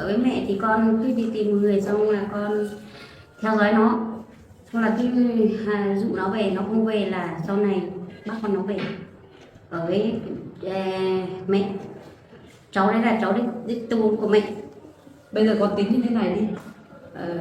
ở với mẹ thì con cứ đi tìm một người xong là con theo dõi nó, xong là cứ dụ nó về, nó không về là sau này bắt con nó về ở với mẹ. Cháu đấy là cháu đích tu của mẹ. Bây giờ con tính như thế này đi,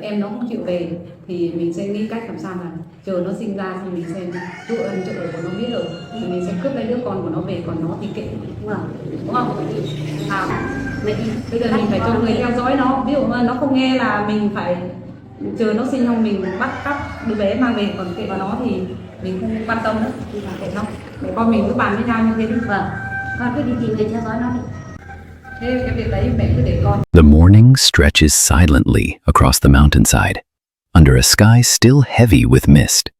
em nó không chịu về thì mình sẽ nghĩ cách làm sao mà chờ nó sinh ra xong mình xem chỗ ở của nó biết rồi thì mình sẽ cướp lấy đứa con của nó về, còn nó thì kệ, đúng không? Mẹ đi. Bây giờ mình phải cho người theo dõi nó, ví dụ nó không nghe là mình phải chờ nó sinh xong mình bắt cóc đứa bé mang về, còn kệ vào nó thì mình không quan tâm nữa, kệ nó. Để con mình cứ bàn với nhau như thế đi. Vâng, con cứ đi tìm người theo dõi nó đi. Thế cái việc đấy mẹ cứ để con. The morning stretches silently across the mountainside, under a sky still heavy with mist.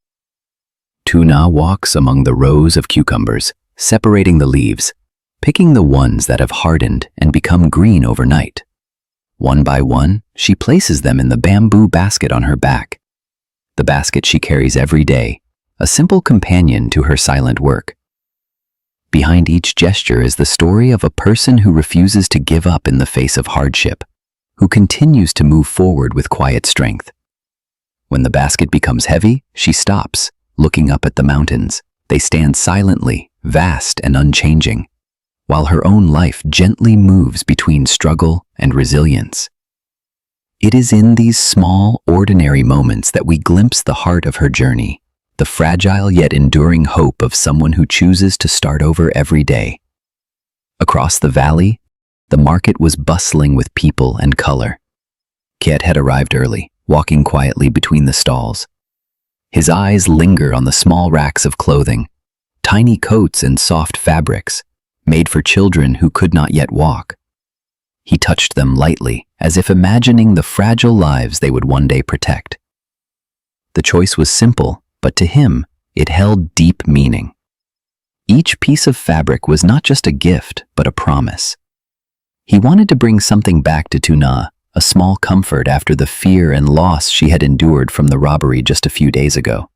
Tuna walks among the rows of cucumbers, separating the leaves, picking the ones that have hardened and become green overnight. One by one, she places them in the bamboo basket on her back. The basket she carries every day, a simple companion to her silent work. Behind each gesture is the story of a person who refuses to give up in the face of hardship, who continues to move forward with quiet strength. When the basket becomes heavy, she stops, looking up at the mountains. They stand silently, vast and unchanging, while her own life gently moves between struggle and resilience. It is in these small, ordinary moments that we glimpse the heart of her journey, the fragile yet enduring hope of someone who chooses to start over every day. Across the valley, the market was bustling with people and color. Kiet had arrived early, walking quietly between the stalls. His eyes linger on the small racks of clothing, tiny coats and soft fabrics, made for children who could not yet walk. He touched them lightly, as if imagining the fragile lives they would one day protect. The choice was simple, but to him, it held deep meaning. Each piece of fabric was not just a gift, but a promise. He wanted to bring something back to Tuna, a small comfort after the fear and loss she had endured from the robbery just a few days ago.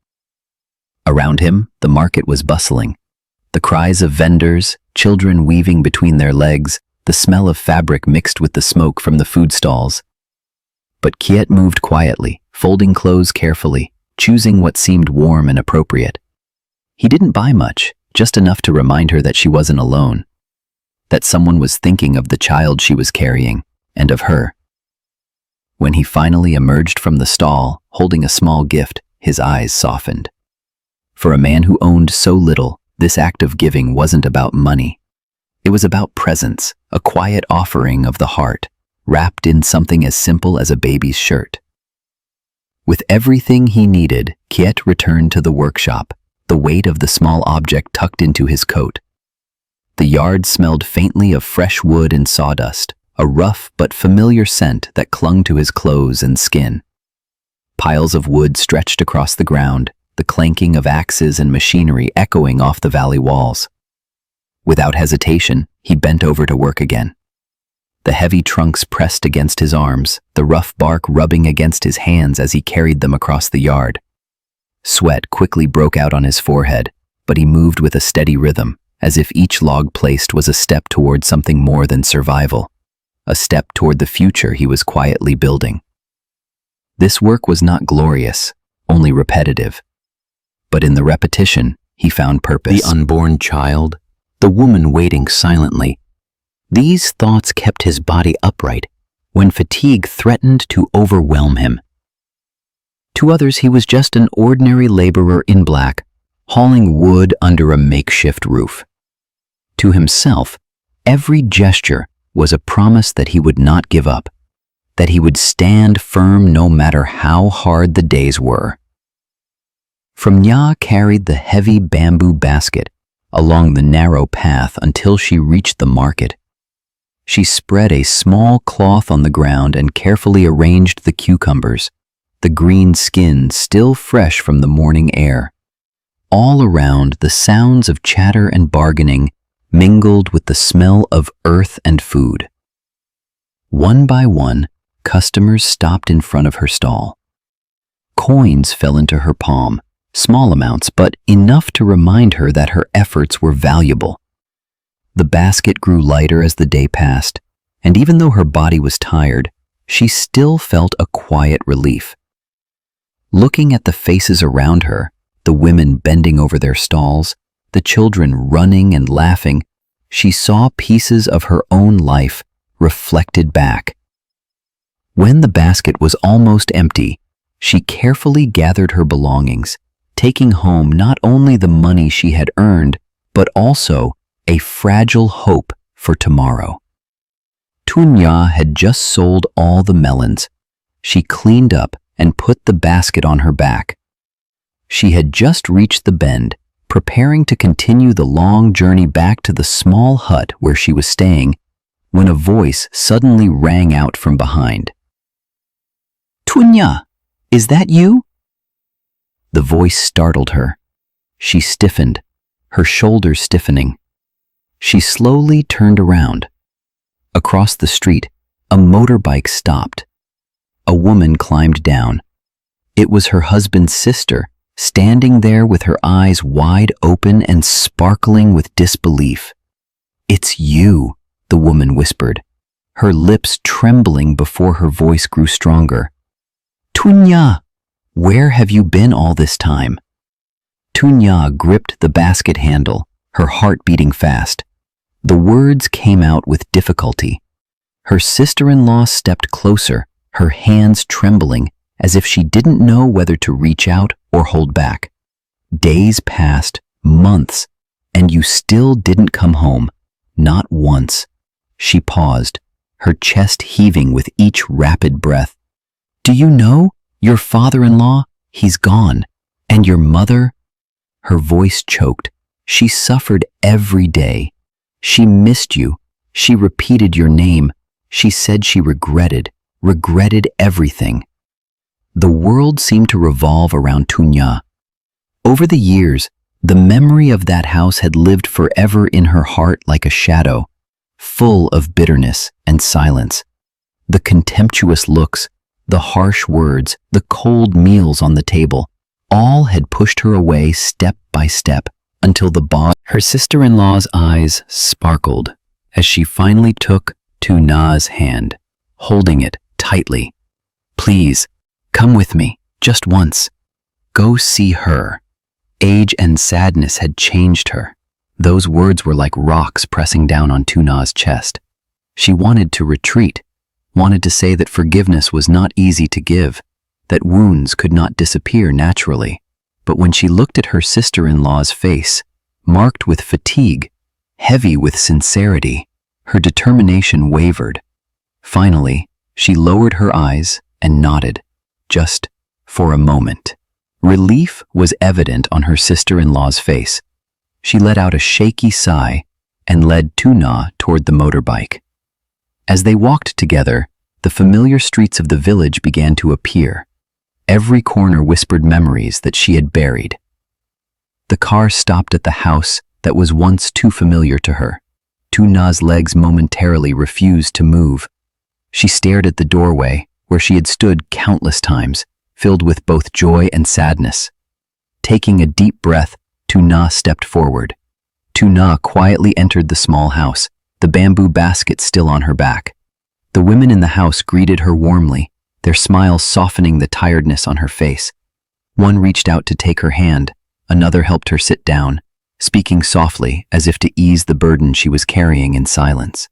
Around him, the market was bustling. The cries of vendors, children weaving between their legs, the smell of fabric mixed with the smoke from the food stalls. But Kiet moved quietly, folding clothes carefully, choosing what seemed warm and appropriate. He didn't buy much, just enough to remind her that she wasn't alone, that someone was thinking of the child she was carrying, and of her. When he finally emerged from the stall, holding a small gift, his eyes softened. For a man who owned so little, this act of giving wasn't about money. It was about presence, a quiet offering of the heart, wrapped in something as simple as a baby's shirt. With everything he needed, Kiet returned to the workshop, the weight of the small object tucked into his coat. The yard smelled faintly of fresh wood and sawdust, a rough but familiar scent that clung to his clothes and skin. Piles of wood stretched across the ground, the clanking of axes and machinery echoing off the valley walls. Without hesitation, he bent over to work again. The heavy trunks pressed against his arms, the rough bark rubbing against his hands as he carried them across the yard. Sweat quickly broke out on his forehead, but he moved with a steady rhythm, as if each log placed was a step toward something more than survival, a step toward the future he was quietly building. This work was not glorious, only repetitive. But in the repetition, he found purpose. The unborn child, the woman waiting silently. These thoughts kept his body upright when fatigue threatened to overwhelm him. To others, he was just an ordinary laborer in black, hauling wood under a makeshift roof. To himself, every gesture was a promise that he would not give up, that he would stand firm no matter how hard the days were. From Nya carried the heavy bamboo basket along the narrow path until she reached the market. She spread a small cloth on the ground and carefully arranged the cucumbers, the green skin still fresh from the morning air. All around, the sounds of chatter and bargaining mingled with the smell of earth and food. One by one, customers stopped in front of her stall. Coins fell into her palm, small amounts, but enough to remind her that her efforts were valuable. The basket grew lighter as the day passed, and even though her body was tired, she still felt a quiet relief. Looking at the faces around her, the women bending over their stalls, the children running and laughing, she saw pieces of her own life reflected back. When the basket was almost empty, she carefully gathered her belongings, taking home not only the money she had earned, but also a fragile hope for tomorrow. Tun Ya had just sold all the melons. She cleaned up and put the basket on her back. She had just reached the bend, preparing to continue the long journey back to the small hut where she was staying, when a voice suddenly rang out from behind. "Tun Ya, is that you?" The voice startled her. She stiffened, her shoulders stiffening. She slowly turned around. Across the street, a motorbike stopped. A woman climbed down. It was her husband's sister, standing there with her eyes wide open and sparkling with disbelief. "It's you," the woman whispered, her lips trembling before her voice grew stronger. "Tun Ya, where have you been all this time?" Tun Ya gripped the basket handle, her heart beating fast. The words came out with difficulty. Her sister-in-law stepped closer, her hands trembling, as if she didn't know whether to reach out or hold back. Days passed, months, and you still didn't come home, not once. She paused, her chest heaving with each rapid breath. "Do you know, your father-in-law, he's gone, and your mother?" Her voice choked. She suffered every day. She missed you. She repeated your name. She said she regretted everything. The world seemed to revolve around Tun Ya. Over the years, the memory of that house had lived forever in her heart like a shadow, full of bitterness and silence. The contemptuous looks, the harsh words, the cold meals on the table, all had pushed her away step by step until her sister-in-law's eyes sparkled as she finally took Tun Ya's hand, holding it tightly. "Please, come with me, just once. Go see her." Age and sadness had changed her. Those words were like rocks pressing down on Tun Ya's chest. She wanted to retreat, wanted to say that forgiveness was not easy to give, that wounds could not disappear naturally. But when she looked at her sister-in-law's face, marked with fatigue, heavy with sincerity, her determination wavered. Finally, she lowered her eyes and nodded, just for a moment. Relief was evident on her sister-in-law's face. She let out a shaky sigh and led Tun Ya toward the motorbike. As they walked together, the familiar streets of the village began to appear. Every corner whispered memories that she had buried. The car stopped at the house that was once too familiar to her. Tun Ya's legs momentarily refused to move. She stared at the doorway where she had stood countless times, filled with both joy and sadness. Taking a deep breath, Tun Ya stepped forward. Tun Ya quietly entered the small house, the bamboo basket still on her back. The women in the house greeted her warmly, their smiles softening the tiredness on her face. One reached out to take her hand, another helped her sit down, speaking softly as if to ease the burden she was carrying in silence.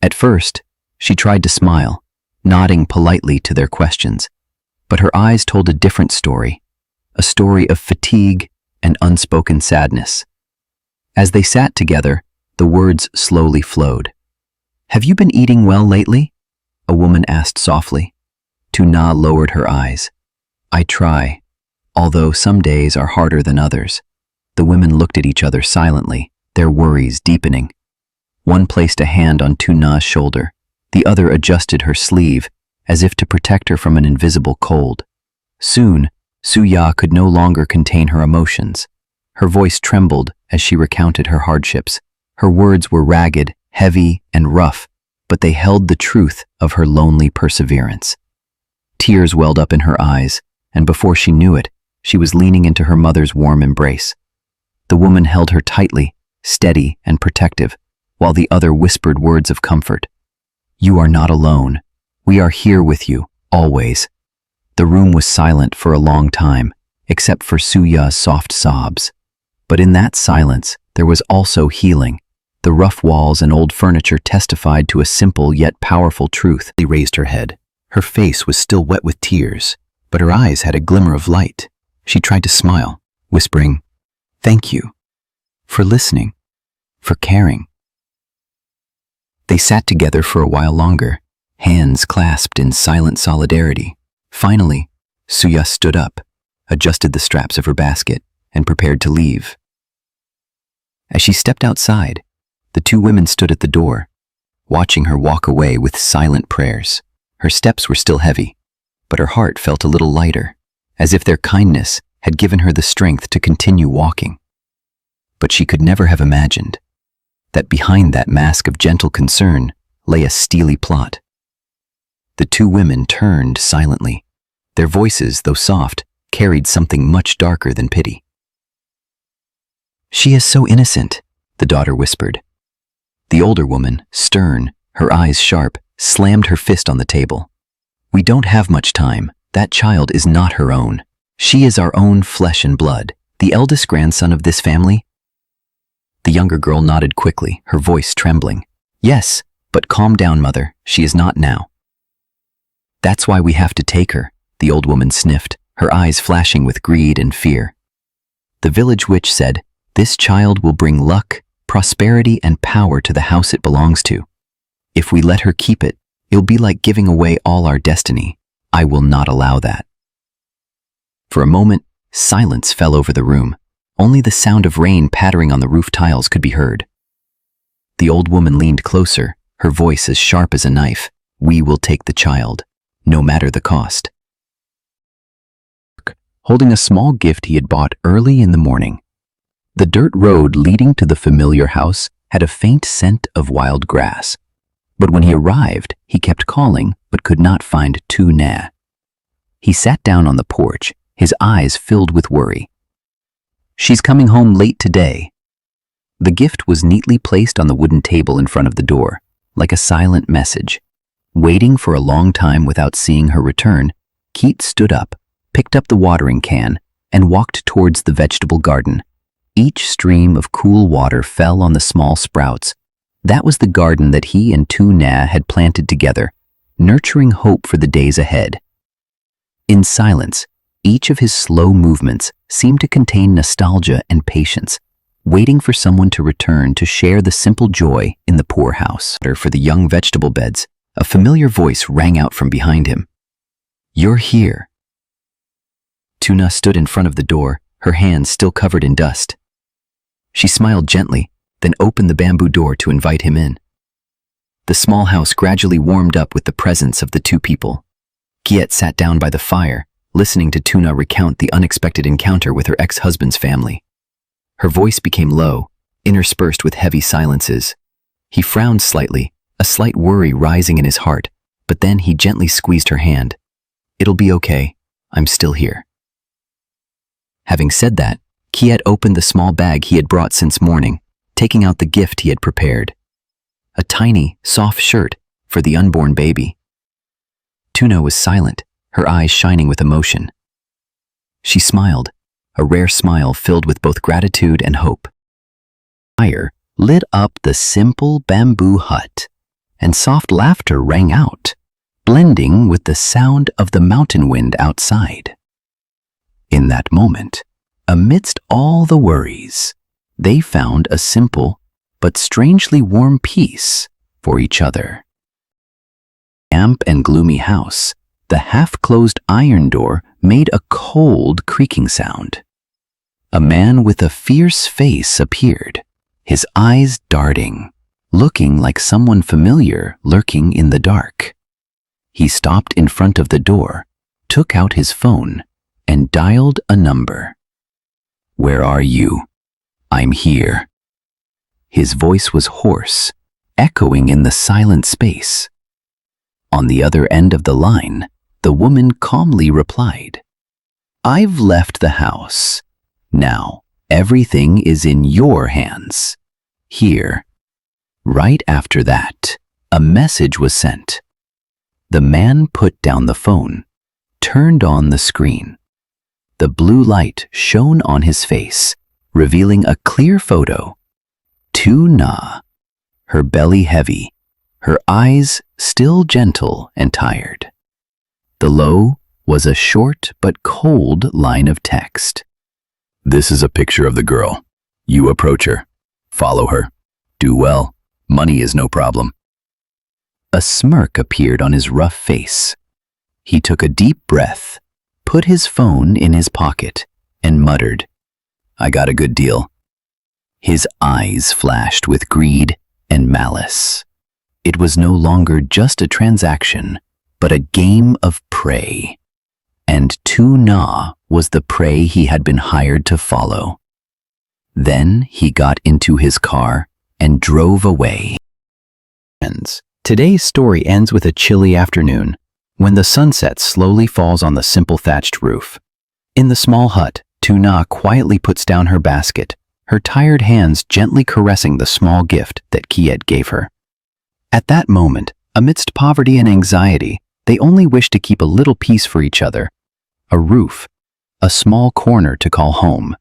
At first, she tried to smile, nodding politely to their questions, but her eyes told a different story, a story of fatigue and unspoken sadness. As they sat together, the words slowly flowed. "Have you been eating well lately?" a woman asked softly. Tun Ya lowered her eyes. "I try, although some days are harder than others." The women looked at each other silently, their worries deepening. One placed a hand on Tun Ya's shoulder, the other adjusted her sleeve, as if to protect her from an invisible cold. Soon, Su Ya could no longer contain her emotions. Her voice trembled as she recounted her hardships. Her words were ragged, heavy, and rough, but they held the truth of her lonely perseverance. Tears welled up in her eyes, and before she knew it, she was leaning into her mother's warm embrace. The woman held her tightly, steady and protective, while the other whispered words of comfort. You are not alone. We are here with you, always. The room was silent for a long time, except for Suya's soft sobs. But in that silence, there was also healing. The rough walls and old furniture testified to a simple yet powerful truth. She raised her head. Her face was still wet with tears, but her eyes had a glimmer of light. She tried to smile, whispering, "Thank you for listening, for caring." They sat together for a while longer, hands clasped in silent solidarity. Finally, Suya stood up, adjusted the straps of her basket, and prepared to leave. As she stepped outside, the two women stood at the door, watching her walk away with silent prayers. Her steps were still heavy, but her heart felt a little lighter, as if their kindness had given her the strength to continue walking. But she could never have imagined that behind that mask of gentle concern lay a steely plot. The two women turned silently. Their voices, though soft, carried something much darker than pity. "She is so innocent," the daughter whispered. The older woman, stern, her eyes sharp, slammed her fist on the table. "We don't have much time. That child is not her own. She is our own flesh and blood, the eldest grandson of this family." The younger girl nodded quickly, her voice trembling. "Yes, but calm down, mother. She is not now." "That's why we have to take her," the old woman sniffed, her eyes flashing with greed and fear. "The village witch said, 'This child will bring luck, prosperity, and power to the house it belongs to. If we let her keep it, it'll be like giving away all our destiny. I will not allow that.'" For a moment, silence fell over the room. Only the sound of rain pattering on the roof tiles could be heard. The old woman leaned closer, her voice as sharp as a knife. "We will take the child, no matter the cost." Holding a small gift he had bought early in the morning. The dirt road leading to the familiar house had a faint scent of wild grass. But when he arrived, he kept calling but could not find Tu Na. He sat down on the porch, his eyes filled with worry. "She's coming home late today." The gift was neatly placed on the wooden table in front of the door, like a silent message. Waiting for a long time without seeing her return, Keat stood up, picked up the watering can, and walked towards the vegetable garden. Each stream of cool water fell on the small sprouts. That was the garden that he and Tu Na had planted together, nurturing hope for the days ahead. In silence, each of his slow movements seemed to contain nostalgia and patience, waiting for someone to return to share the simple joy in the poor house. For the young vegetable beds, a familiar voice rang out from behind him. "You're here." Tu Na stood in front of the door, her hands still covered in dust. She smiled gently, then opened the bamboo door to invite him in. The small house gradually warmed up with the presence of the two people. Kiet sat down by the fire, listening to Tu Na recount the unexpected encounter with her ex-husband's family. Her voice became low, interspersed with heavy silences. He frowned slightly, a slight worry rising in his heart, but then he gently squeezed her hand. "It'll be okay. I'm still here." Having said that, Kiet opened the small bag he had brought since morning, taking out the gift he had prepared. A tiny, soft shirt for the unborn baby. Tu Na was silent, her eyes shining with emotion. She smiled, a rare smile filled with both gratitude and hope. Fire lit up the simple bamboo hut, and soft laughter rang out, blending with the sound of the mountain wind outside. In that moment, amidst all the worries, they found a simple but strangely warm peace for each other. Damp and gloomy house, the half-closed iron door made a cold creaking sound. A man with a fierce face appeared, his eyes darting, looking like someone familiar lurking in the dark. He stopped in front of the door, took out his phone, and dialed a number. "Where are you?" "I'm here." His voice was hoarse, echoing in the silent space. On the other end of the line, the woman calmly replied, "I've left the house. Now, everything is in your hands. Here." Right after that, a message was sent. The man put down the phone, turned on the screen. The blue light shone on his face, revealing a clear photo. Tu Na, her belly heavy, her eyes still gentle and tired. Below was a short but cold line of text. This is a picture of the girl. You approach her. Follow her. Do well. Money is no problem. A smirk appeared on his rough face. He took a deep breath, put his phone in his pocket, and muttered, I got a good deal. His eyes flashed with greed and malice. It was no longer just a transaction, but a game of prey. And Tu Na was the prey he had been hired to follow. Then he got into his car and drove away. Today's story ends with a chilly afternoon, when the sunset slowly falls on the simple thatched roof. In the small hut, Tu Na quietly puts down her basket, her tired hands gently caressing the small gift that Kiet gave her. At that moment, amidst poverty and anxiety, they only wish to keep a little peace for each other, a roof, a small corner to call home.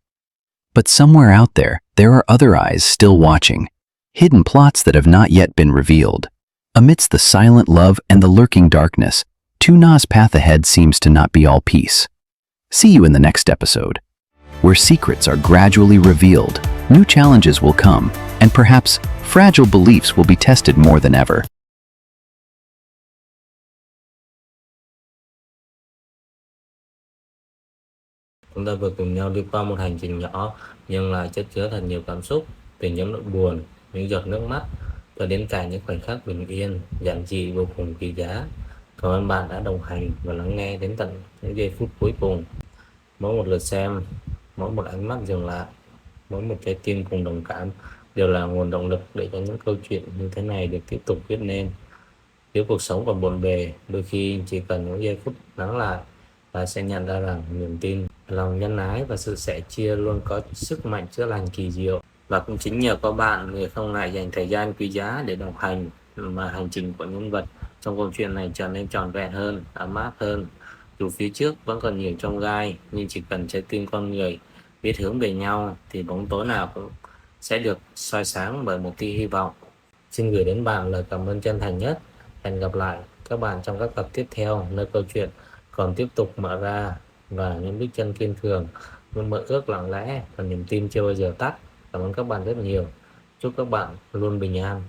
But somewhere out there are other eyes still watching, hidden plots that have not yet been revealed. Amidst the silent love and the lurking darkness, Tu Na's path ahead seems to not be all peace. See you in the next episode, where secrets are gradually revealed, new challenges will come, and perhaps fragile beliefs will be tested more than ever. Chúng ta vừa cùng nhau đi qua một hành trình nhỏ nhưng lại chất chứa thật nhiều cảm xúc, từ những nỗi buồn, những giọt nước mắt cho đến cả những khoảnh khắc bình yên, giản dị vô cùng quý giá. Cảm ơn bạn đã đồng hành và lắng nghe đến tận những giây phút cuối cùng. Mỗi một lượt xem, mỗi một ánh mắt dừng lại, mỗi một trái tim cùng đồng cảm đều là nguồn động lực để cho những câu chuyện như thế này được tiếp tục viết nên. Nếu cuộc sống còn bộn bề, đôi khi chỉ cần những giây phút lắng lại và sẽ nhận ra rằng niềm tin, lòng nhân ái và sự sẻ chia luôn có sức mạnh chữa lành kỳ diệu. Và cũng chính nhờ có bạn, người không ngại dành thời gian quý giá để đồng hành, mà hành trình của nhân vật trong câu chuyện này trở nên trọn vẹn hơn, ấm áp hơn. Dù phía trước vẫn còn nhiều chông gai, nhưng chỉ cần trái tim con người biết hướng về nhau thì bóng tối nào cũng sẽ được soi sáng bởi một tia hy vọng. Xin gửi đến bạn lời cảm ơn chân thành nhất. Hẹn gặp lại các bạn trong các tập tiếp theo, nơi câu chuyện còn tiếp tục mở ra và những bước chân kiên cường, luôn mơ ước lặng lẽ và niềm tin chưa bao giờ tắt. Cảm ơn các bạn rất nhiều. Chúc các bạn luôn bình an.